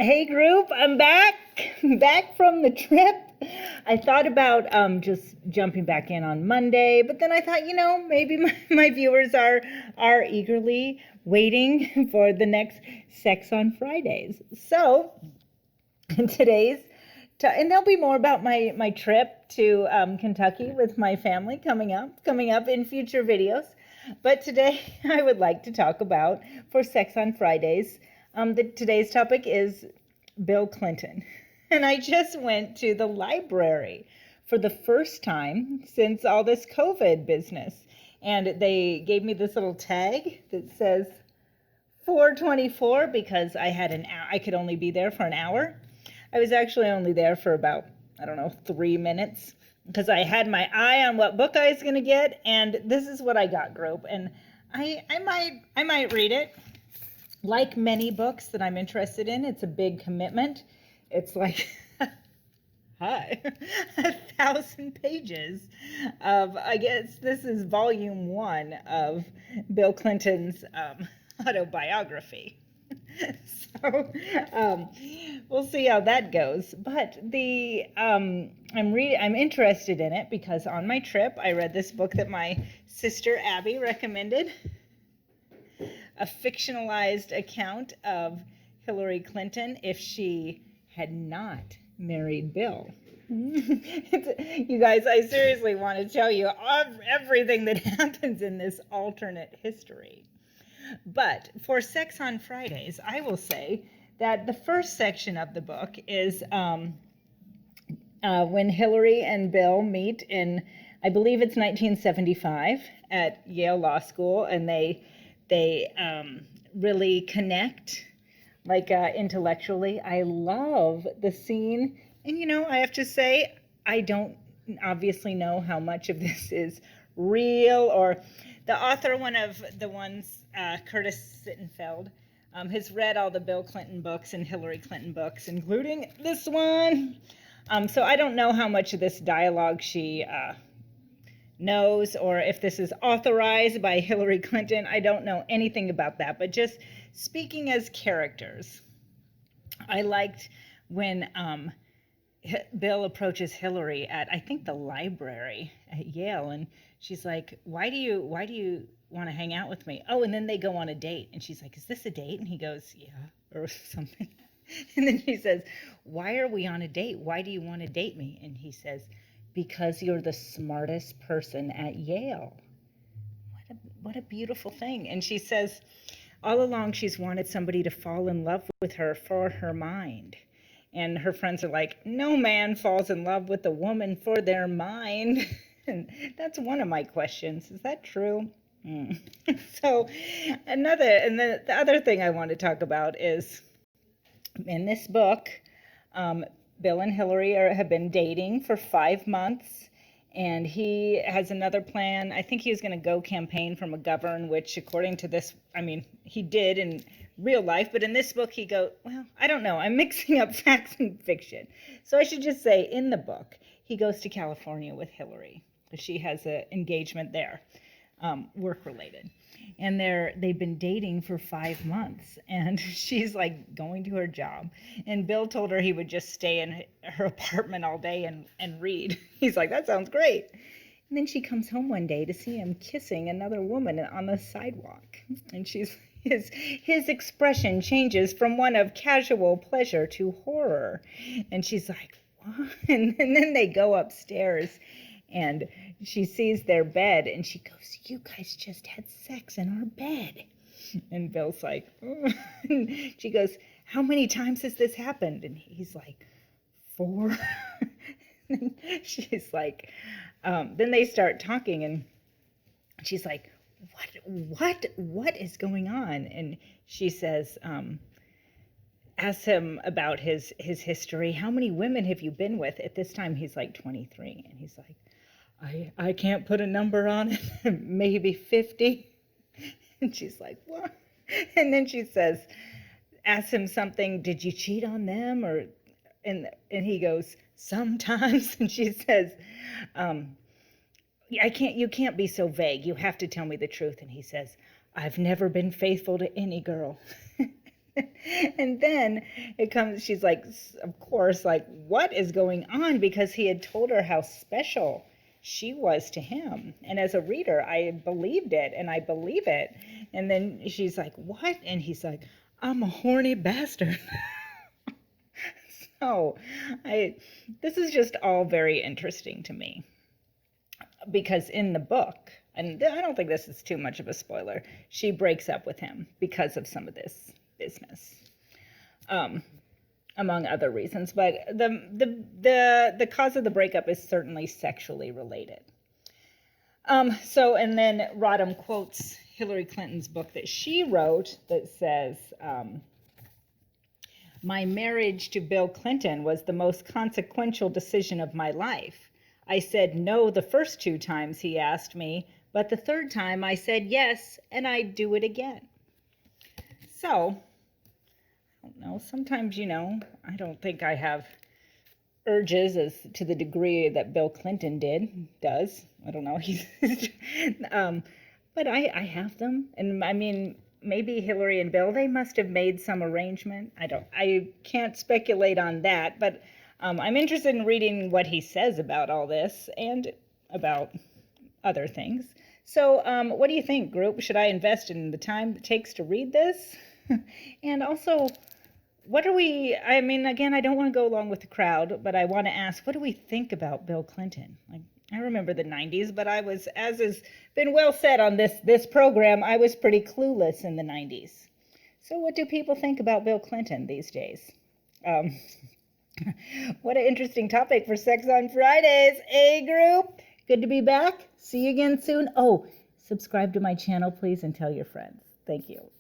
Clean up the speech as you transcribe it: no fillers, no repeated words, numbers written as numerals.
Hey group, I'm back, back from the trip. I thought about just jumping back in on Monday, but then I thought, maybe my viewers are eagerly waiting for the next Sex on Fridays. So today's, and there'll be more about my trip to Kentucky with my family coming up in future videos. But today I would like to talk about, for Sex on Fridays, today's topic is Bill Clinton. And I just went to the library for the first time since all this COVID business. And they gave me this little tag that says 424 because I could only be there for an hour. I was actually only there for about, 3 minutes because I had my eye on what book I was going to get, and this is what I got, group. And I might read it. Like many books that I'm interested in, it's a big commitment. It's like hi, 1,000 pages of, I guess this is volume 1 of Bill Clinton's autobiography. So we'll see how that goes. But I'm interested in it because on my trip I read this book that my sister Abby recommended, a fictionalized account of Hillary Clinton if she had not married Bill. You guys, I seriously want to tell you everything that happens in this alternate history. But for Sex on Fridays, I will say that the first section of the book is when Hillary and Bill meet in, I believe it's 1975 at Yale Law School, and they really connect, like intellectually. I love the scene, and I have to say, I don't obviously know how much of this is real, or the author, one of the ones, Curtis Sittenfeld, has read all the Bill Clinton books and Hillary Clinton books, including this one. So I don't know how much of this dialogue she knows, or if this is authorized by Hillary Clinton. I don't know anything about that, but just speaking as characters, I liked when Bill approaches Hillary at, I think, the library at Yale, and she's like, why do you want to hang out with me? Oh, and then they go on a date, and she's like, is this a date? And he goes, yeah, or something. And then she says, why are we on a date? Why do you want to date me? And he says, because you're the smartest person at Yale. What a beautiful thing. And she says, all along she's wanted somebody to fall in love with her for her mind. And her friends are like, no man falls in love with a woman for their mind. And that's one of my questions. Is that true? So the other thing I want to talk about is, in this book, Bill and Hillary have been dating for 5 months, and he has another plan. I think he was going to go campaign for McGovern, which according to this, he did in real life, but in this book he well, I don't know. I'm mixing up facts and fiction. So I should just say, in the book, he goes to California with Hillary. She has an engagement there, work-related. And they've been dating for 5 months, and she's like going to her job. And Bill told her he would just stay in her apartment all day and read. He's like, that sounds great. And then she comes home one day to see him kissing another woman on the sidewalk. And his expression changes from one of casual pleasure to horror. And she's like, what? And then they go upstairs, and she sees their bed, and she goes, you guys just had sex in our bed. And Bill's like, oh. And she goes, how many times has this happened? And he's like, 4. And she's like, then they start talking, and she's like, what is going on? And she says, asks him about his history. How many women have you been with? At this time, he's like 23. And he's like, I can't put a number on it, maybe 50. And she's like, what? And then she says, asks him something, did you cheat on them? And he goes, sometimes. And she says, you can't be so vague. You have to tell me the truth. And he says, I've never been faithful to any girl. And then it comes, she's like, of course, like, what is going on? Because he had told her how special she was to him. And as a reader, I believed it and I believe it. And then she's like, what? And he's like, I'm a horny bastard. So this is just all very interesting to me. Because in the book, and I don't think this is too much of a spoiler, she breaks up with him because of some of this business, among other reasons. But the cause of the breakup is certainly sexually related. And then Rodham quotes Hillary Clinton's book that she wrote that says, my marriage to Bill Clinton was the most consequential decision of my life. I said no the first 2 times he asked me, but the 3rd time I said yes, and I'd do it again. So, I don't know, sometimes, I don't think I have urges as to the degree that Bill Clinton does. I don't know. But I have them. And I mean, maybe Hillary and Bill, they must have made some arrangement. I can't speculate on that, but I'm interested in reading what he says about all this and about other things. So what do you think, group? Should I invest in the time it takes to read this? And also, again, I don't want to go along with the crowd, but I want to ask, what do we think about Bill Clinton? I remember the 90s, but I was, as has been well said on this program, I was pretty clueless in the 90s. So what do people think about Bill Clinton these days? What an interesting topic for Sex on Fridays, group? Good to be back. See you again soon. Oh, subscribe to my channel, please, and tell your friends. Thank you.